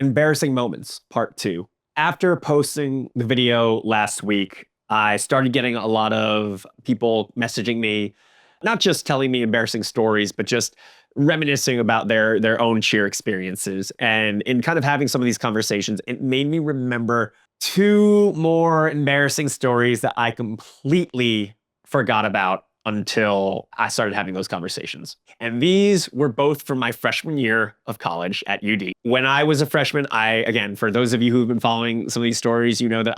Embarrassing moments, part two. After posting the video last week, I started getting a lot of people messaging me, not just telling me embarrassing stories, but just reminiscing about their own cheer experiences. And in kind of having some of these conversations, it made me remember two more embarrassing stories that I completely forgot about until I started having those conversations. And these were both from my freshman year of college at UD. When I was a freshman, again, for those of you who've been following some of these stories, you know that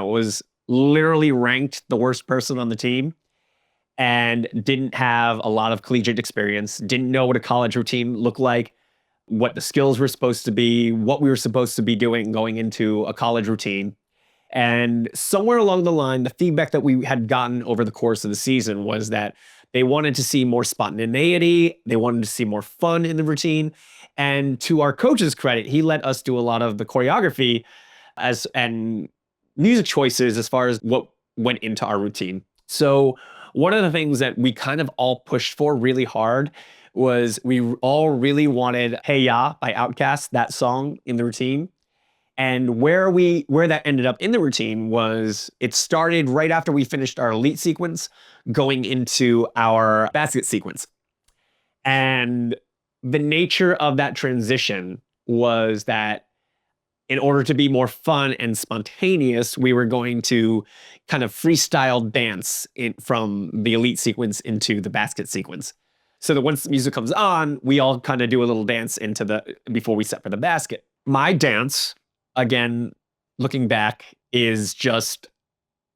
was literally ranked the worst person on the team and didn't have a lot of collegiate experience, didn't know what a college routine looked like, what the skills were supposed to be, what we were supposed to be doing going into a college routine. And somewhere along the line, the feedback that we had gotten over the course of the season was that they wanted to see more spontaneity. They wanted to see more fun in the routine. And to our coach's credit, he let us do a lot of the choreography and music choices as far as what went into our routine. So one of the things that we kind of all pushed for really hard was we all really wanted Hey Ya by Outkast, that song in the routine. And where that ended up in the routine was it started right after we finished our elite sequence going into our basket sequence. And the nature of that transition was that in order to be more fun and spontaneous, we were going to kind of freestyle dance from the elite sequence into the basket sequence. So that once the music comes on, we all kind of do a little dance before we set for the basket. My dance, again, looking back, is just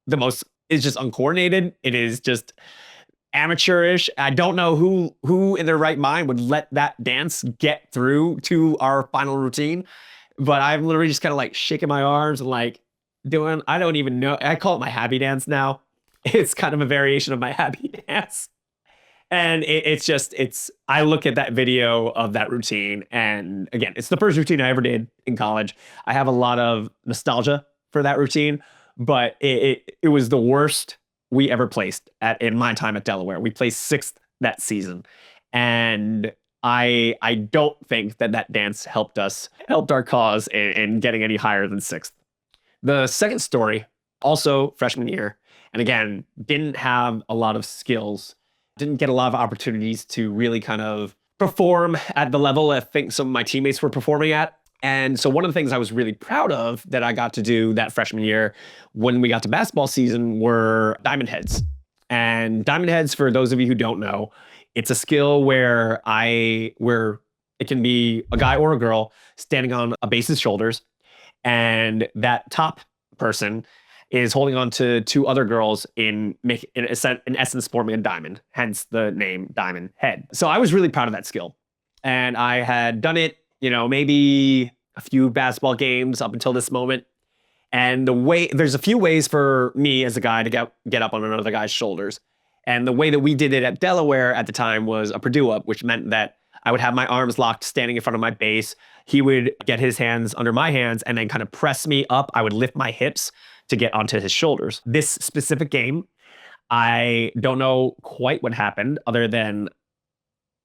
uncoordinated. It is just amateurish. I don't know who in their right mind would let that dance get through to our final routine. But I'm literally just kind of like shaking my arms and like I don't even know. I call it my happy dance now. It's kind of a variation of my happy dance. And I look at that video of that routine, and again, it's the first routine I ever did in college. I have a lot of nostalgia for that routine, but it was the worst we ever placed in my time at Delaware. We placed sixth that season. And I don't think that dance helped our cause in getting any higher than sixth. The second story, also freshman year, and again, didn't have a lot of skills, didn't get a lot of opportunities to really kind of perform at the level I think some of my teammates were performing at. And so one of the things I was really proud of that I got to do that freshman year when we got to basketball season were diamond heads. And diamond heads, for those of you who don't know, it's a skill where it can be a guy or a girl standing on a base's shoulders, and that top person is holding on to two other girls in essence forming a diamond, hence the name diamond head. So I was really proud of that skill. And I had done it, maybe a few basketball games up until this moment. And there's a few ways for me as a guy to get up on another guy's shoulders. And the way that we did it at Delaware at the time was a Purdue up, which meant that I would have my arms locked standing in front of my base. He would get his hands under my hands and then kind of press me up. I would lift my hips to get onto his shoulders. This specific game, I don't know quite what happened other than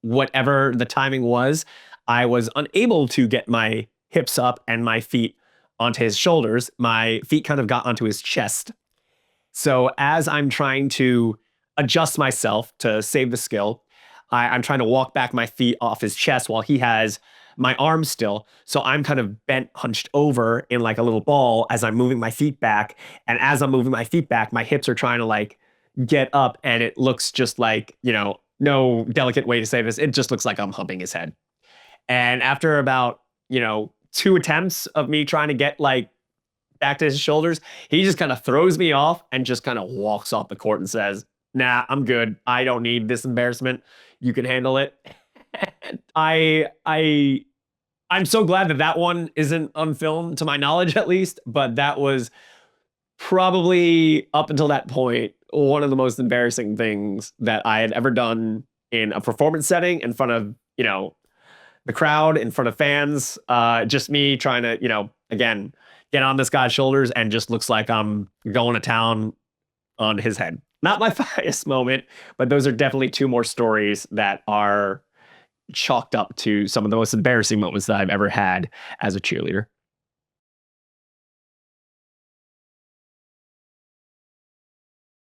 whatever the timing was. I was unable to get my hips up and my feet onto his shoulders. My feet kind of got onto his chest. So as I'm trying to adjust myself to save the skill, I'm trying to walk back my feet off his chest while he has my arms still. So I'm kind of bent, hunched over in like a little ball as I'm moving my feet back. And as I'm moving my feet back, my hips are trying to like get up, and it looks just like, no delicate way to say this, it just looks like I'm humping his head. And after about, two attempts of me trying to get like back to his shoulders, he just kind of throws me off and just kind of walks off the court and says, "Nah, I'm good. I don't need this embarrassment. You can handle it." I'm so glad that one isn't on film, to my knowledge at least, but that was probably, up until that point, one of the most embarrassing things that I had ever done in a performance setting in front of, the crowd, in front of fans. Just me trying to, again, get on this guy's shoulders, and just looks like I'm going to town on his head. Not my finest moment, but those are definitely two more stories that are chalked up to some of the most embarrassing moments that I've ever had as a cheerleader.